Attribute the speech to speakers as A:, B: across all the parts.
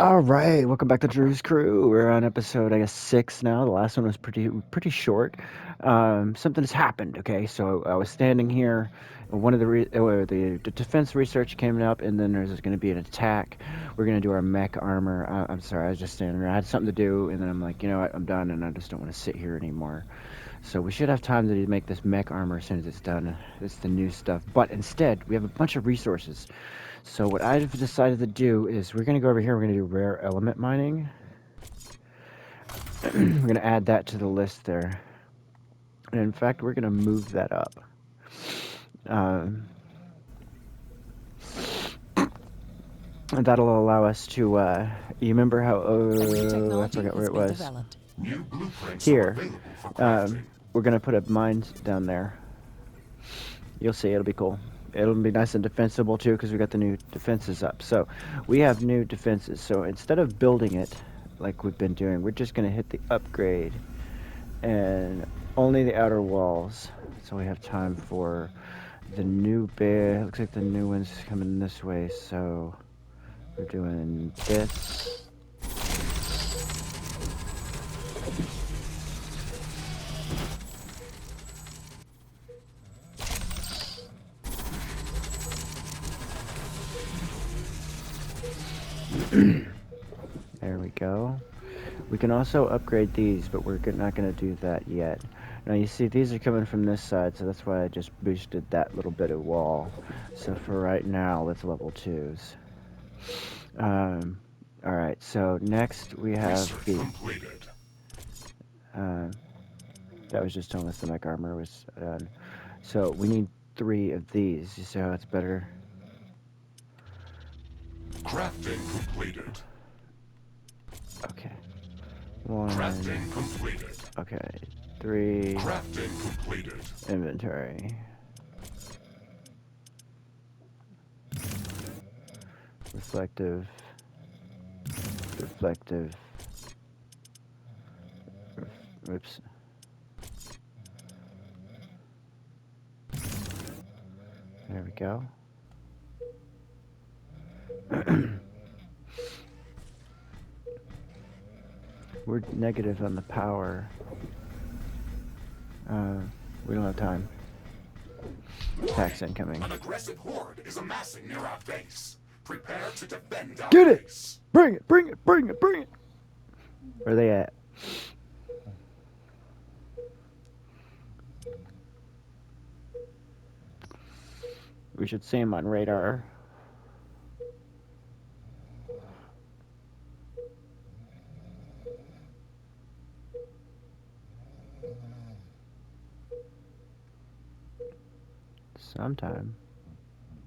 A: All right, welcome back to Drew's Crew. We're on episode, I guess, 6 now. The last one was pretty short. Something has happened. Okay, so I was standing here. One of the defense research came up, and then there's going to be an attack. We're going to do our mech armor. I'm sorry, I was just standing there. I had something to do, and then I'm like, you know what, I'm done, and I just don't want to sit here anymore. So we should have time to make this mech armor as soon as it's done. It's the new stuff. But instead, we have a bunch of resources. So what I've decided to do is we're going to go over here. We're going to do rare element mining. We're going to add that to the list there. And in fact, we're going to move that up. And that'll allow us to, you remember how, I forgot where it was.
B: New blueprints are
A: Here,
B: available for crafting.
A: we're going to put a mine down there. You'll see, it'll be cool. It'll be nice and defensible too because we got the new defenses up. So we have new defenses. So instead of building it like we've been doing, we're just going to hit the upgrade and only the outer walls. So we have time for the new bear. Looks like the new one's coming this way. So we're doing this. There we go. We can also upgrade these, but we're not going to do that yet. Now you see these are coming from this side, so that's why I just boosted that little bit of wall. So for right now, let's level 2s. Alright, so next we have the... that was just telling us the mech armor was done. So we need 3 of these. You see how it's better?
B: Crafting completed.
A: Okay. 1.
B: Crafting completed.
A: Okay. 3.
B: Crafting completed.
A: Inventory. Reflective. Reflective. Oops. There we go. We're negative on the power. We don't have time. Attacks incoming.
B: An aggressive horde is amassing near our base. Prepare to defend our
A: Get it!
B: base.
A: Bring it! Bring it! Bring it! Bring it! Where are they at? We should see them on radar. Sometime.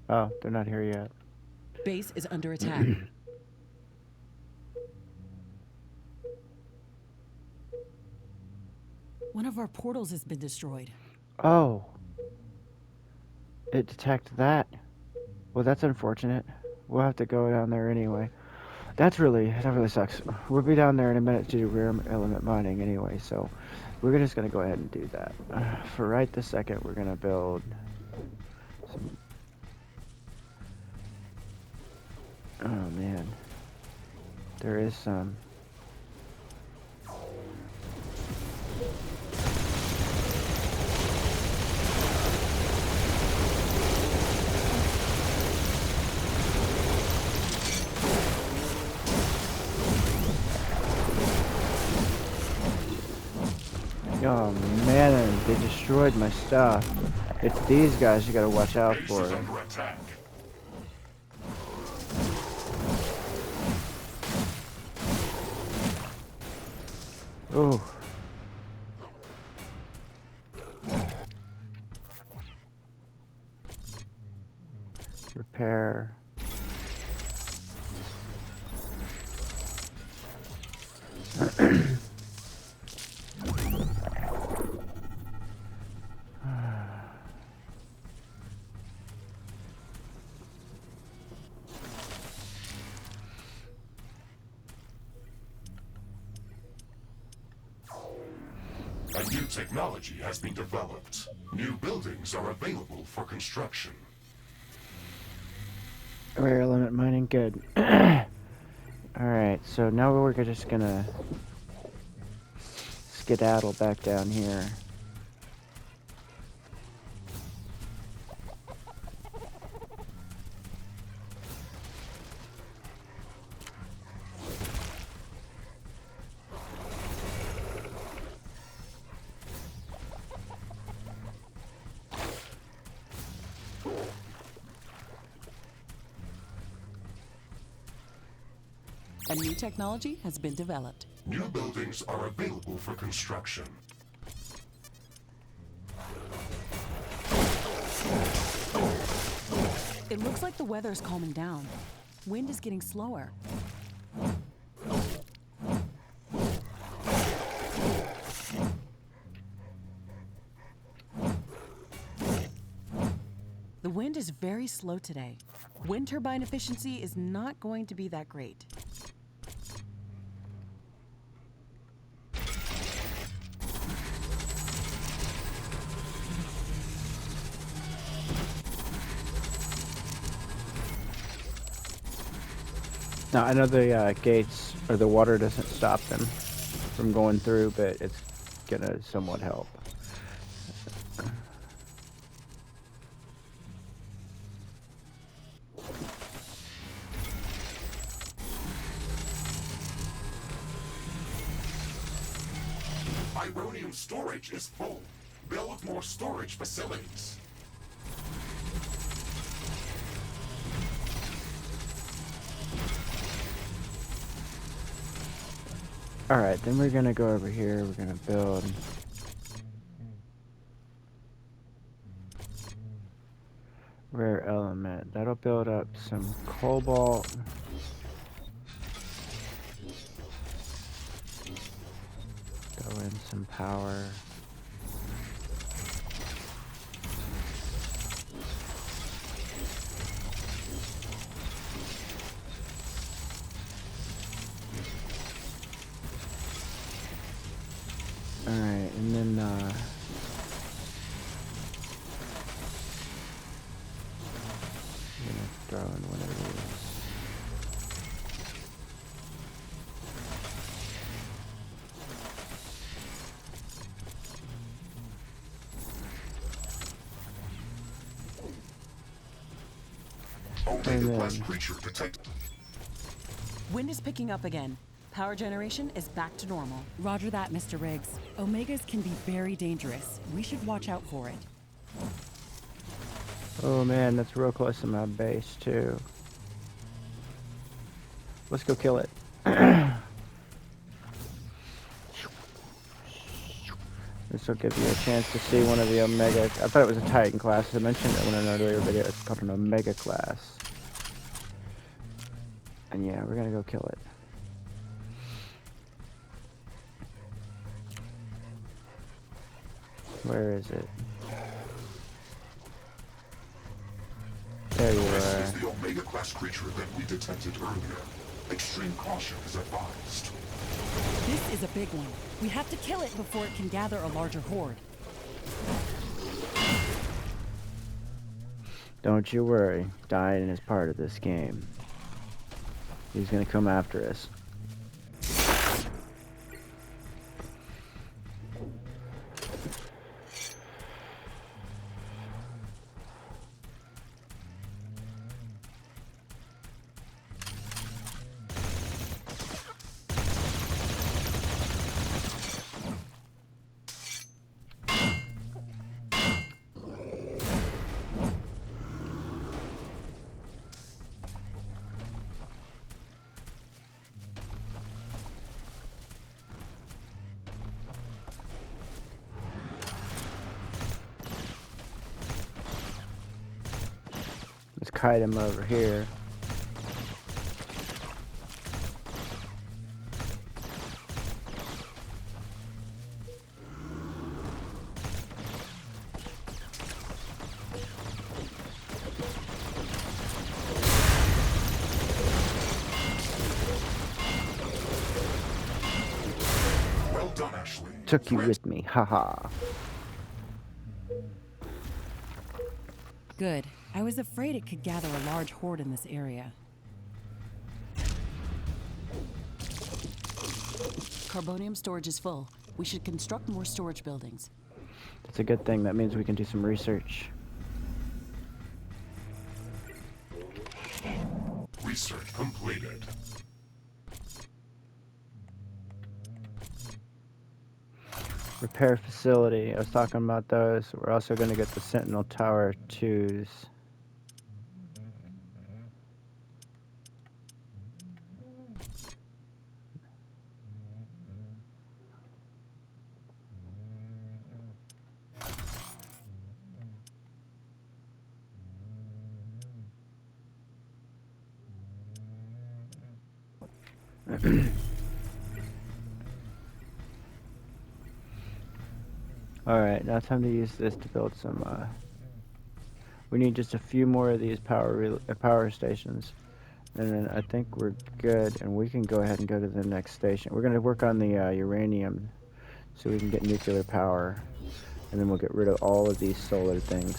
A: Oh, they're not here yet.
C: Base is under attack. One of our portals has been destroyed.
A: Oh. It detected that. Well, that's unfortunate. We'll have to go down there anyway. That really sucks. We'll be down there in a minute to do rare element mining anyway, so we're just going to go ahead and do that. For right this second, we're going to build some... Oh, man. There is some... Oh man, they destroyed my stuff. It's these guys you gotta watch out for.
B: Base is under attack.
A: Oh. Repair.
B: A new technology has been developed. New buildings are available for construction.
A: Rare element mining, good. Alright, so now we're just gonna skedaddle back down here.
C: A new technology has been developed.
B: New buildings are available for construction.
C: It looks like the weather's calming down. Wind is getting slower. The wind is very slow today. Wind turbine efficiency is not going to be that great.
A: Now, I know the gates, or the water doesn't stop them from going through, but it's gonna somewhat help.
B: Ironium storage is full. Build more storage facilities.
A: Alright, then we're gonna go over here, we're gonna build rare element. That'll build up some cobalt. Throw in some power. Alright, and then gonna throw in one of these.
B: Omega-class creature detected.
C: Wind is picking up again. Power generation is back to normal.
D: Roger that, Mr. Riggs. Omegas can be very dangerous. We should watch out for it.
A: Oh man, that's real close to my base too. Let's go kill it. This will give you a chance to see one of the Omega. I thought it was a Titan class. I mentioned it in an earlier video. It's called an Omega class. And yeah, we're gonna go kill it. Where is it? There you
B: This
A: are.
B: is the Omega-class creature that we detected earlier. Extreme caution is advised.
D: This is a big one. We have to kill it before it can gather a larger horde.
A: Don't you worry. Dying is part of this game. He's gonna come after us. Let's kite him over here.
B: Well done, Ashley.
A: Took you with me, haha.
D: Good. I was afraid it could gather a large horde in this area.
C: Carbonium storage is full. We should construct more storage buildings.
A: That's a good thing. That means we can do some research.
B: Research completed.
A: Repair facility. I was talking about those. We're also going to get the Sentinel Tower 2s. Alright, now time to use this to build some, we need just a few more of these power stations. And then I think we're good, and we can go ahead and go to the next station. We're going to work on the uranium so we can get nuclear power. And then we'll get rid of all of these solar things.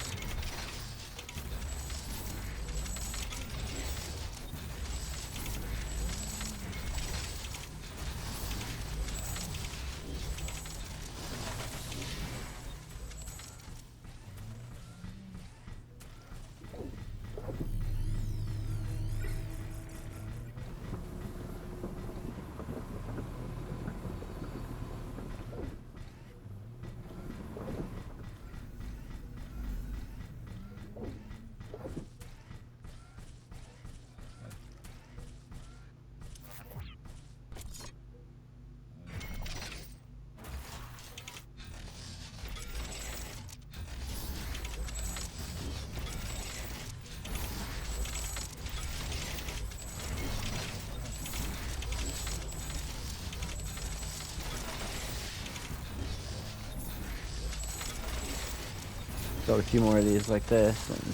A: Build a few more of these like this, and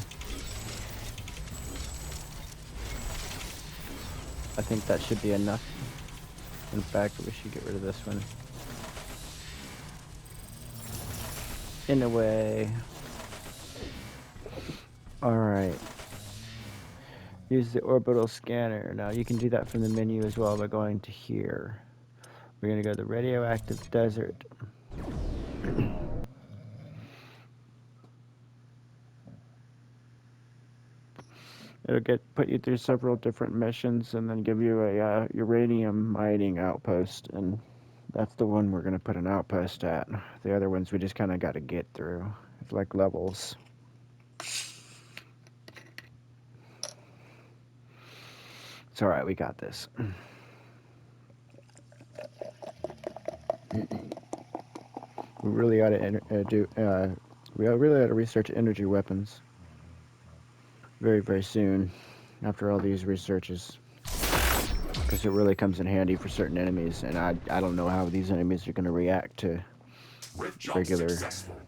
A: I think that should be enough. In fact, we should get rid of this one. In a way. Alright. Use the orbital scanner. Now you can do that from the menu as well by going to here. We're going to go to the radioactive desert. It'll put you through several different missions and then give you a uranium mining outpost, and that's the one we're going to put an outpost at. The other ones we just kind of got to get through. It's like levels. It's alright, we got this. We really ought to really ought to research energy weapons very, very soon after all these researches, because it really comes in handy for certain enemies, and I don't know how these enemies are going to react to regular.
B: Successful.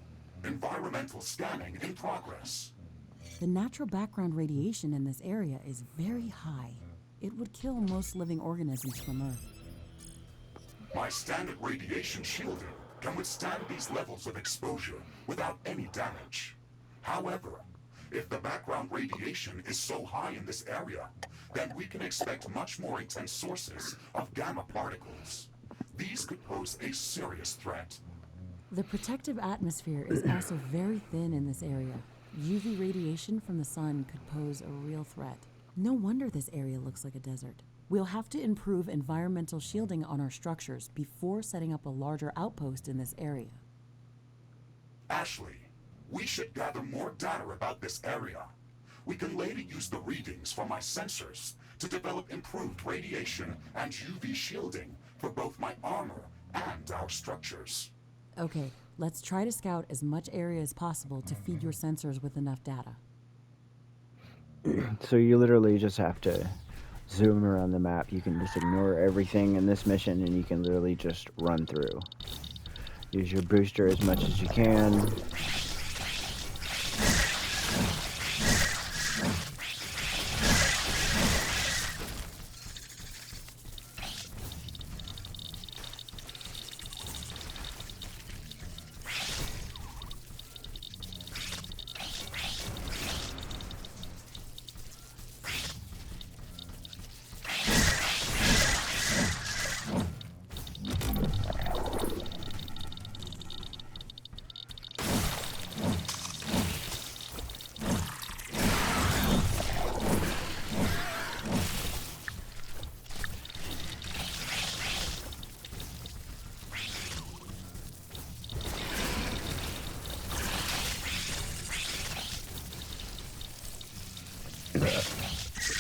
B: Environmental scanning in progress.
C: The natural background radiation in this area is very high. It would kill most living organisms from Earth.
B: My standard radiation shielding can withstand these levels of exposure without any damage. However, if the background radiation is so high in this area, then we can expect much more intense sources of gamma particles. These could pose a serious threat.
C: The protective atmosphere is also very thin in this area. UV radiation from the sun could pose a real threat. No wonder this area looks like a desert. We'll have to improve environmental shielding on our structures before setting up a larger outpost in this area.
B: Ashley, we should gather more data about this area. We can later use the readings from my sensors to develop improved radiation and UV shielding for both my armor and our structures.
C: Okay, let's try to scout as much area as possible to feed your sensors with enough data.
A: So you literally just have to zoom around the map. You can just ignore everything in this mission and you can literally just run through. Use your booster as much as you can.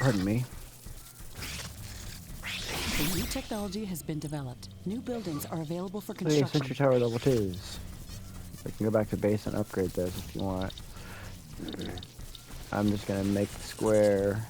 A: Pardon me.
D: The new technology has been developed. New buildings are available for
A: Hey,
D: construction.
A: Sentry Tower level 2s. We can go back to base and upgrade those if you want. I'm just gonna make the square.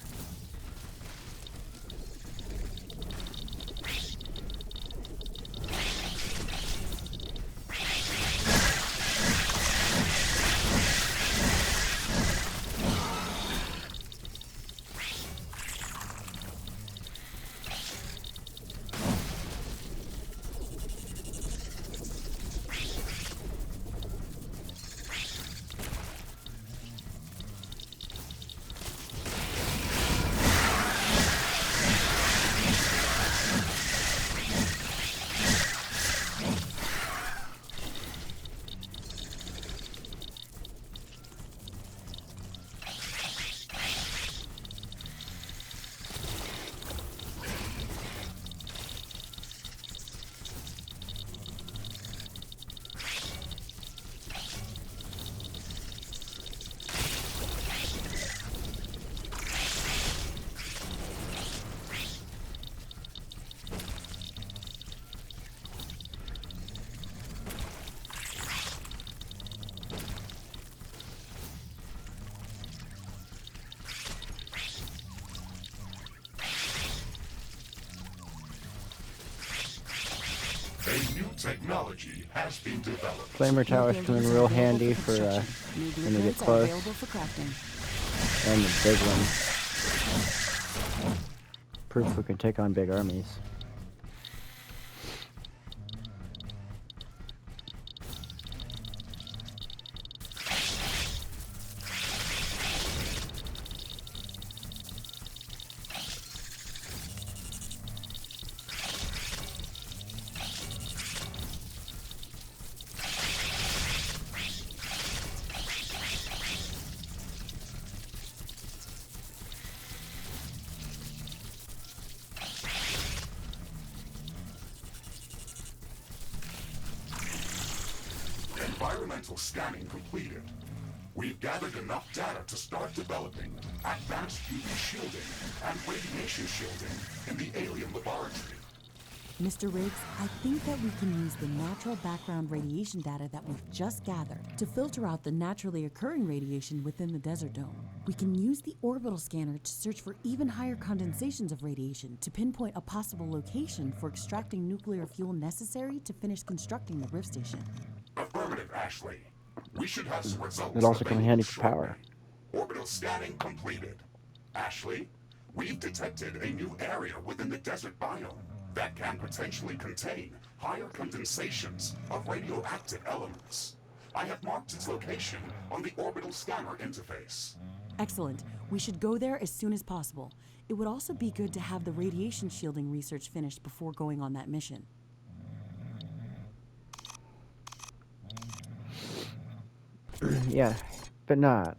B: A new technology has been developed.
A: Flamer towers come in real handy for
D: New
A: when they get
D: blueprints are
A: close.
D: available for crafting.
A: And the big one. Proof we can take on big armies.
B: Environmental scanning completed. We've gathered enough data to start developing advanced UV shielding and radiation shielding in the alien laboratory.
C: Mr. Riggs, I think that we can use the natural background radiation data that we've just gathered to filter out the naturally occurring radiation within the desert dome. We can use the orbital scanner to search for even higher condensations of radiation to pinpoint a possible location for extracting nuclear fuel necessary to finish constructing the rift station.
B: Affirmative, Ashley. We should have some results.
A: It'll also come in
B: available
A: handy for
B: shortly.
A: power.
B: Orbital scanning completed. Ashley, we've detected a new area within the desert biome that can potentially contain higher condensations of radioactive elements. I have marked its location on the orbital scanner interface.
C: Excellent. We should go there as soon as possible. It would also be good to have the radiation shielding research finished before going on that mission.
A: Yeah, but not.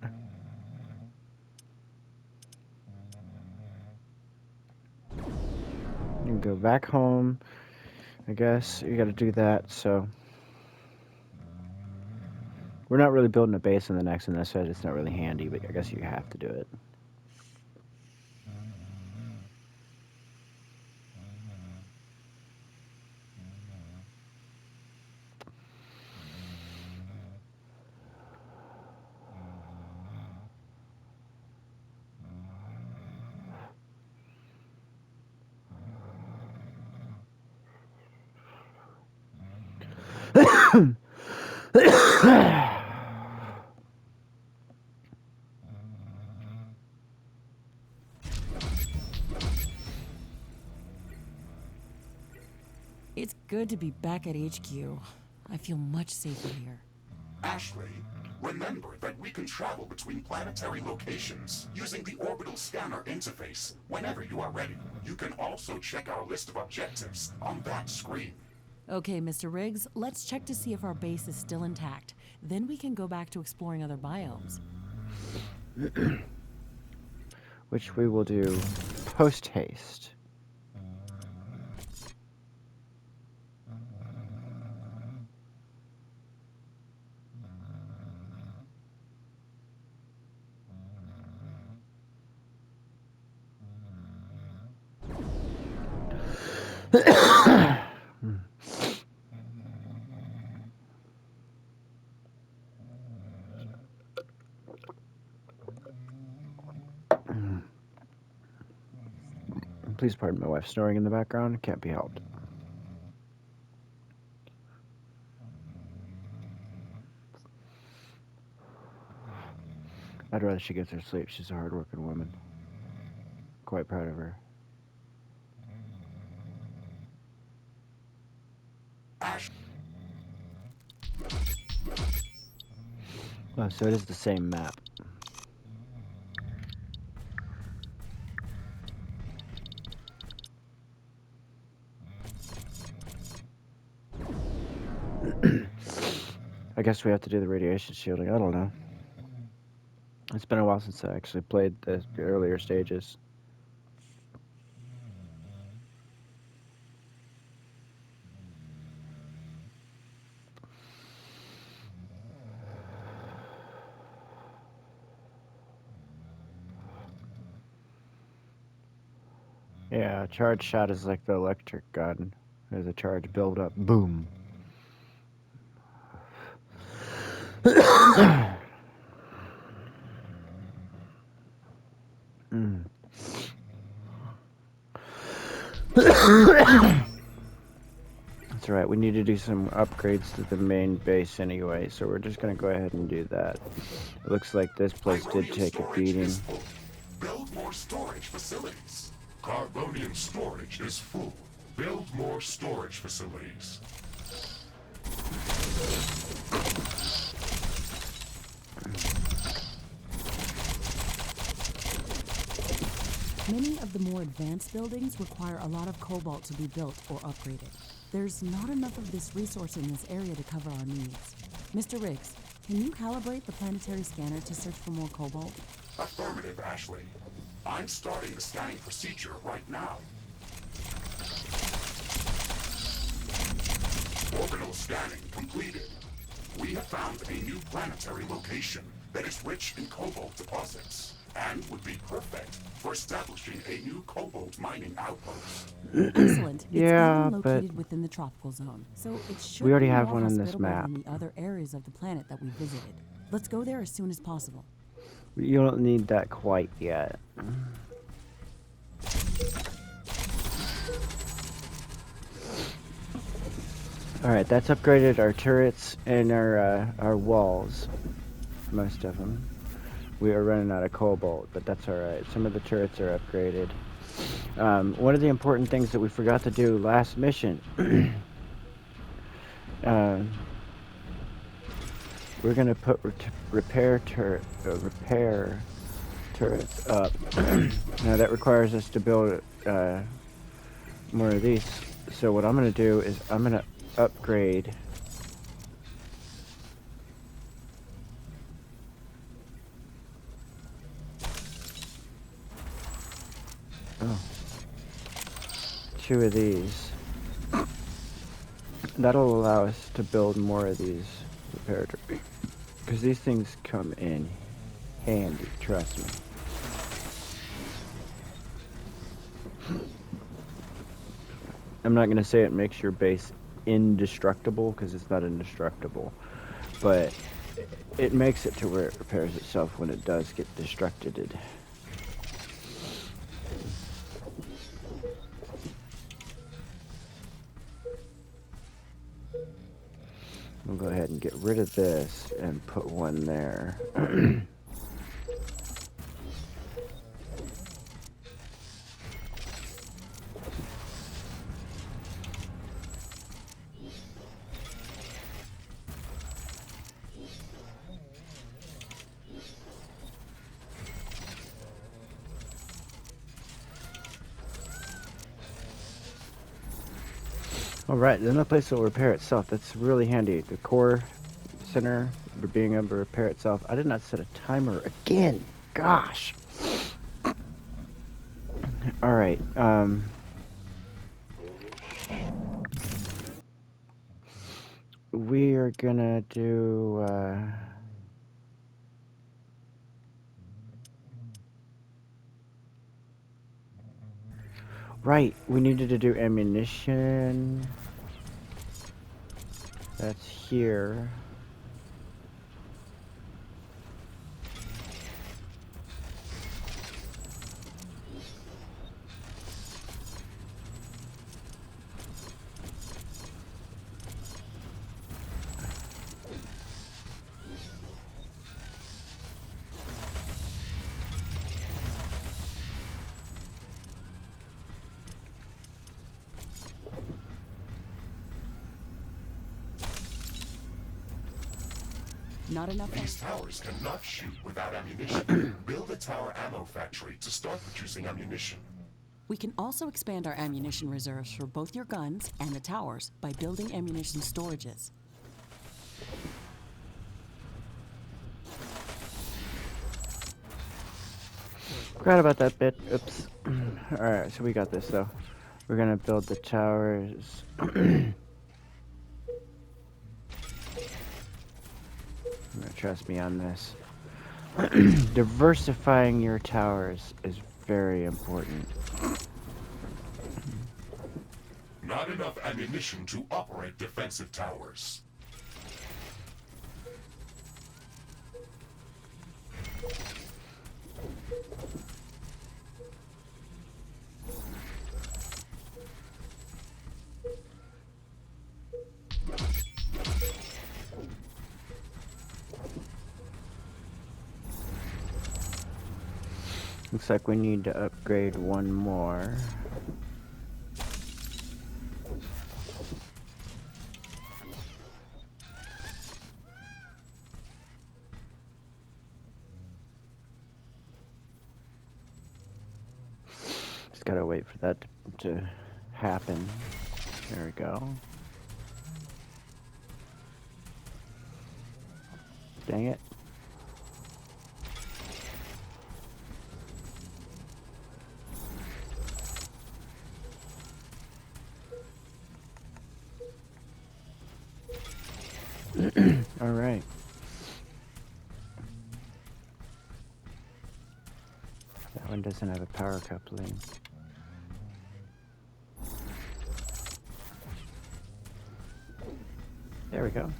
A: You can go back home. I guess you gotta do that, so. We're not really building a base in the next one, so it's not really handy, but I guess you have to do it.
C: It's good to be back at HQ. I feel much safer here.
B: Ashley, remember that we can travel between planetary locations using the orbital scanner interface whenever you are ready. You can also check our list of objectives on that screen.
C: Okay, Mr. Riggs, let's check to see if our base is still intact. Then we can go back to exploring other biomes.
A: Which we will do post haste. Please pardon my wife snoring in the background. Can't be helped. I'd rather she gets her sleep. She's a hardworking woman. Quite proud of her.
B: Ash,
A: Oh, so it is the same map. I guess we have to do the radiation shielding. I don't know. It's been a while since I actually played the earlier stages. Yeah, charge shot is like the electric gun. There's a charge build up. Boom. Mm. That's right. We need to do some upgrades to the main base anyway, so we're just going to go ahead and do that. It looks like this place did
B: Carbonium
A: take a
B: storage
A: beating.
B: is full. Build more storage facilities. Carbonium storage is full. Build more storage facilities.
C: Many of the more advanced buildings require a lot of cobalt to be built or upgraded. There's not enough of this resource in this area to cover our needs. Mr. Riggs, can you calibrate the planetary scanner to search for more cobalt?
B: Affirmative, Ashley. I'm starting the scanning procedure right now. Orbital scanning completed. We have found a new planetary location that is rich in cobalt deposits and would be perfect for establishing a new cobalt mining outpost.
C: Excellent. It's
A: Yeah,
C: even
A: but
C: located within the tropical zone, so it should
A: we already
C: be
A: have
C: more
A: one on this
C: hospitable
A: map.
C: than the other areas of the planet that we visited. Let's go there as soon as possible.
A: You don't need that quite yet. Alright, that's upgraded our turrets and our walls. Most of them. We are running out of cobalt, but that's alright. Some of the turrets are upgraded. One of the important things that we forgot to do last mission. We're gonna put repair turrets up. Now that requires us to build more of these. So what I'm gonna do is I'm gonna upgrade. Oh, 2 of these. That'll allow us to build more of these repair turrets. Because these things come in handy, trust me. I'm not going to say it makes your base indestructible, because it's not indestructible. But it makes it to where it repairs itself when it does get destructed. We'll go ahead and get rid of this and put one there. Alright, then the place will repair itself. That's really handy. The core center being able to repair itself. I did not set a timer again. Gosh. Alright, we are gonna do, Right, we needed to do ammunition. That's here.
D: Not enough.
B: These towers cannot shoot without ammunition. Build a tower ammo factory to start producing ammunition.
D: We can also expand our ammunition reserves for both your guns and the towers by building ammunition storages.
A: Forgot about that bit. Oops. Alright, so we got this though. We're gonna build the towers. Trust me on this. Diversifying your towers is very important.
B: Not enough ammunition to operate defensive towers.
A: Looks like we need to upgrade one more. Just gotta wait for that to happen. There we go. Dang it. All right. That one doesn't have a power coupling. There we go.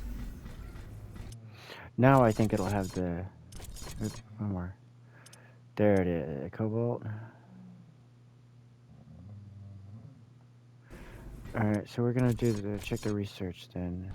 A: Now I think it'll have the... Oops, one more. There it is. Cobalt. Alright, so we're gonna do the check the research then.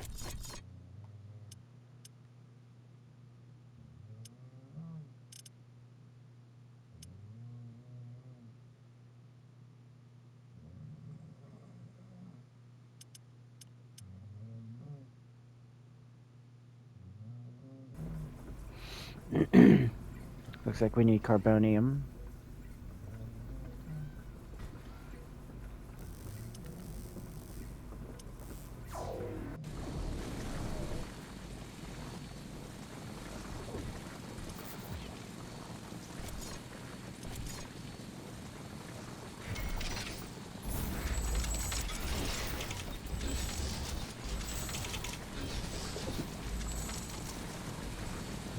A: Looks like we need carbonium.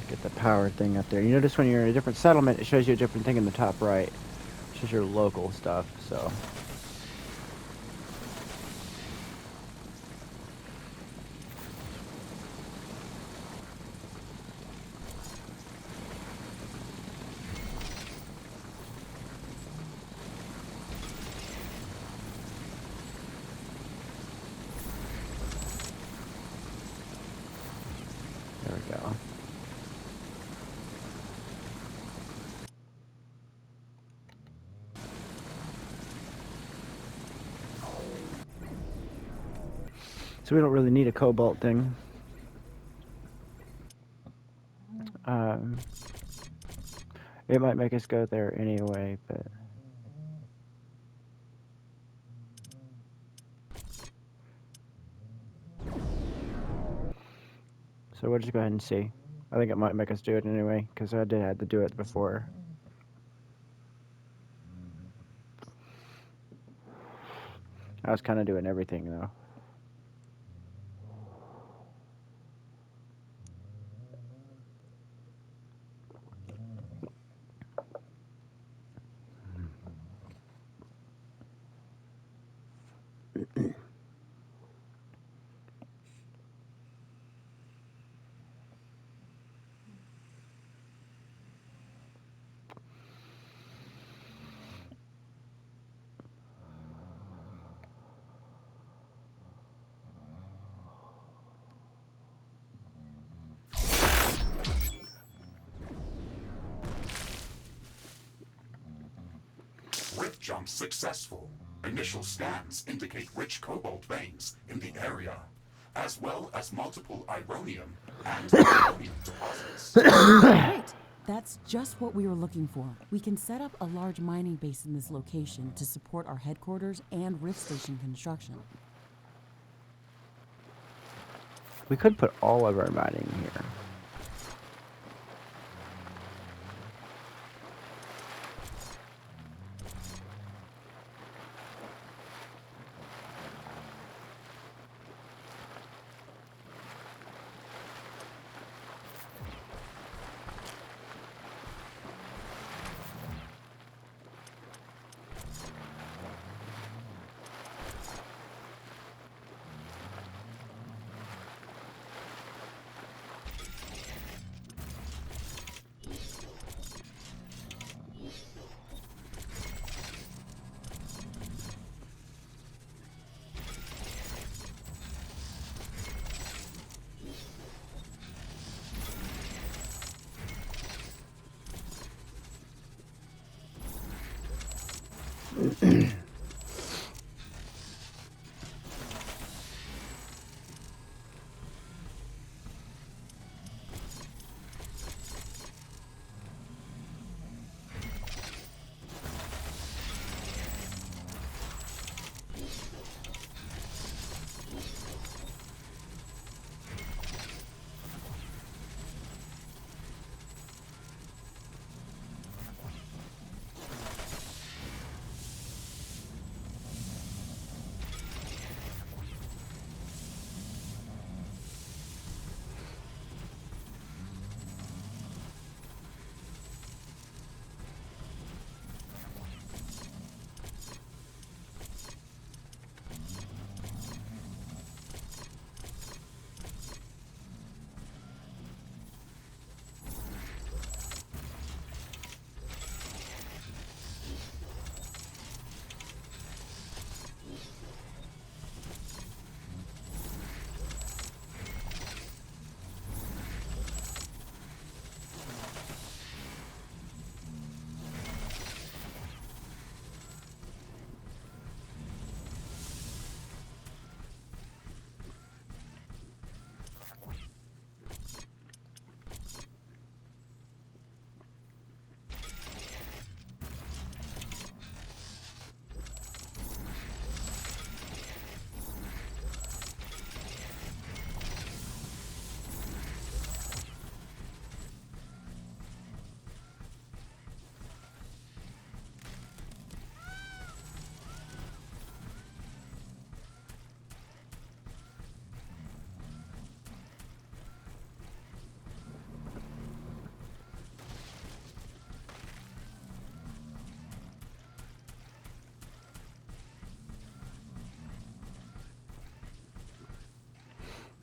A: Get the power thing up there. You notice when you're in a different settlement, it shows you a different thing in the top right. It shows your local stuff, so... There we go. So we don't really need a cobalt thing. It might make us go there anyway, but... So we'll just go ahead and see. I think it might make us do it anyway, because I had to do it before. I was kind of doing everything, though.
B: Rift jump successful. Initial scans indicate rich cobalt veins in the area, as well as multiple ironium and zirconium deposits.
C: Great! That's just what we were looking for. We can set up a large mining base in this location to support our headquarters and Rift Station construction.
A: We could put all of our mining here.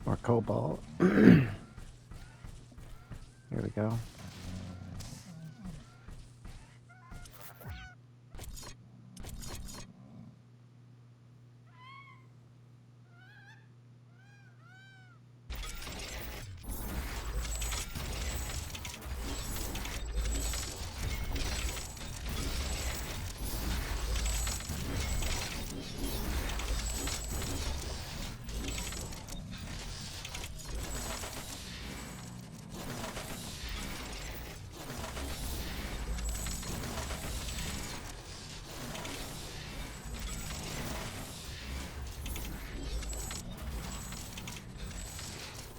A: More cobalt. Here we go.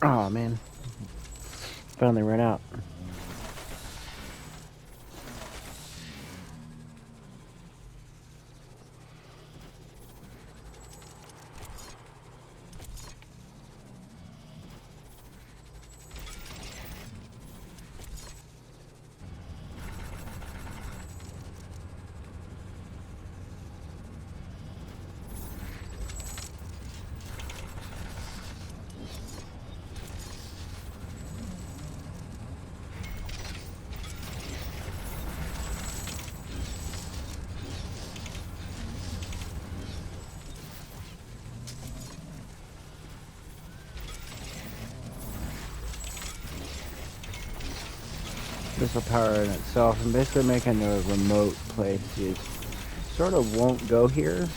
A: Oh man, finally ran out. This will power in itself and basically making a remote place. You sort of won't go here,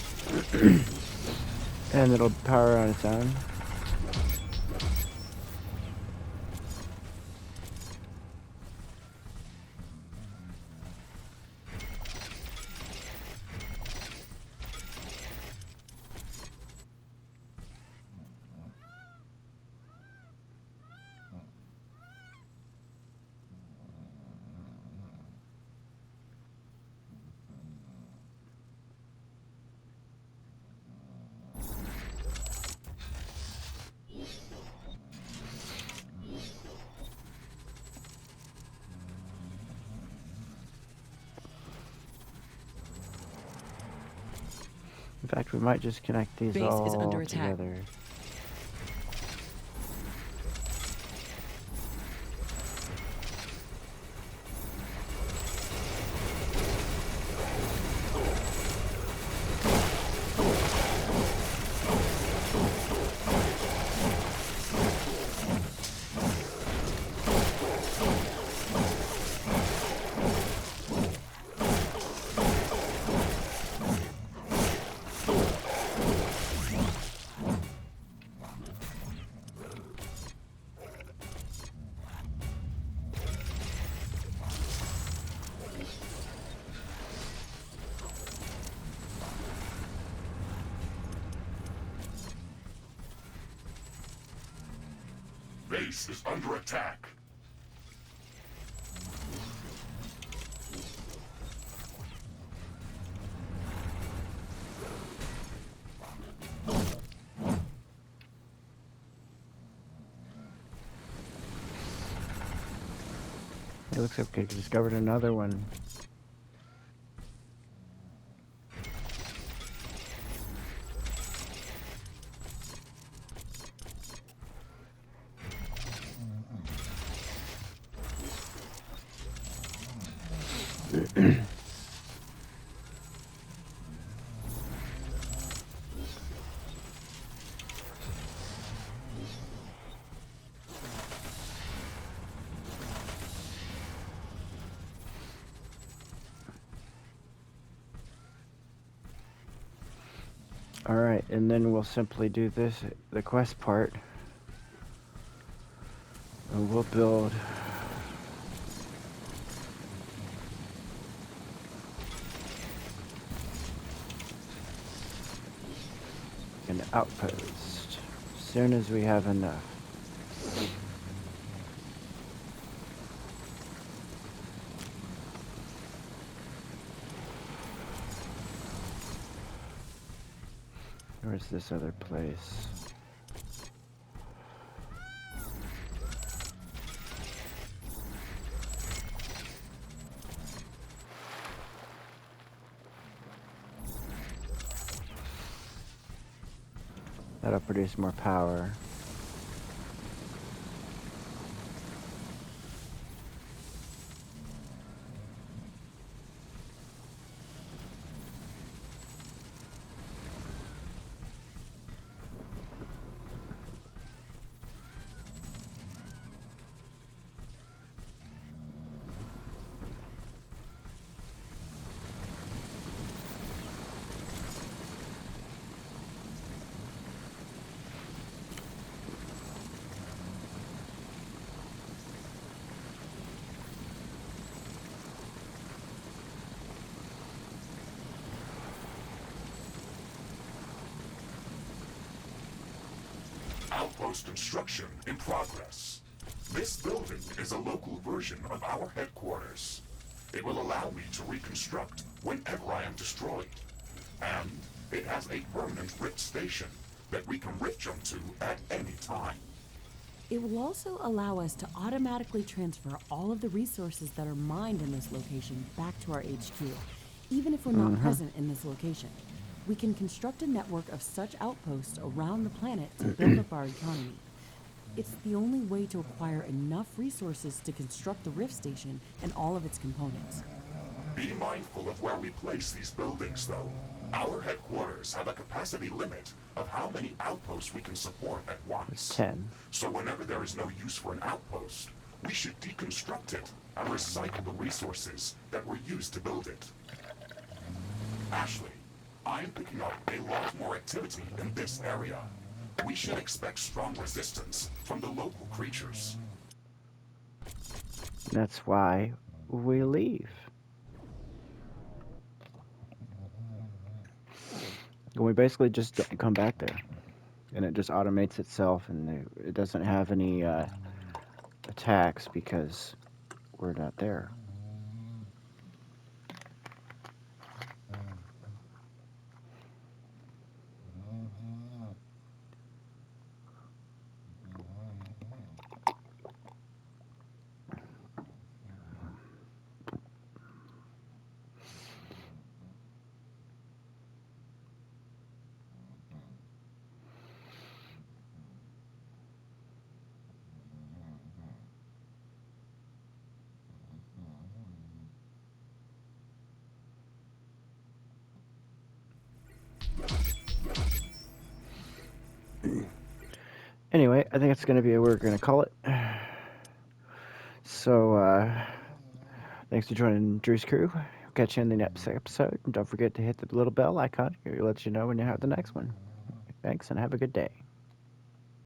A: and it'll power on its own. In fact, we might just connect these
D: Base
A: all
D: is under attack.
A: together.
B: Base is under attack.
A: It looks like we discovered another one. Alright, and then we'll simply do this, the quest part. And we'll build an outpost as soon as we have enough. Where's this other place? That'll produce more power.
B: Outpost construction in progress. This building is a local version of our headquarters. It will allow me to reconstruct whenever I am destroyed. And it has a permanent rift station that we can rift jump to at any time.
C: It will also allow us to automatically transfer all of the resources that are mined in this location back to our HQ, even if we're not present in this location. We can construct a network of such outposts around the planet to build up our economy. It's the only way to acquire enough resources to construct the Rift Station and all of its components.
B: Be mindful of where we place these buildings, though. Our headquarters have a capacity limit of how many outposts we can support at once.
A: 10.
B: So whenever there is no use for an outpost, we should deconstruct it and recycle the resources that were used to build it. Ashley, I'm picking up a lot more activity in this area. We should expect strong resistance from the local creatures.
A: That's why we leave. And we basically just don't come back there. And it just automates itself, and it doesn't have any attacks because we're not there. Anyway, I think it's going to be we're going to call it. So, thanks for joining Drew's crew. Catch you in the next episode. And don't forget to hit the little bell icon. It lets you know when you have the next one. Thanks, and have a good day.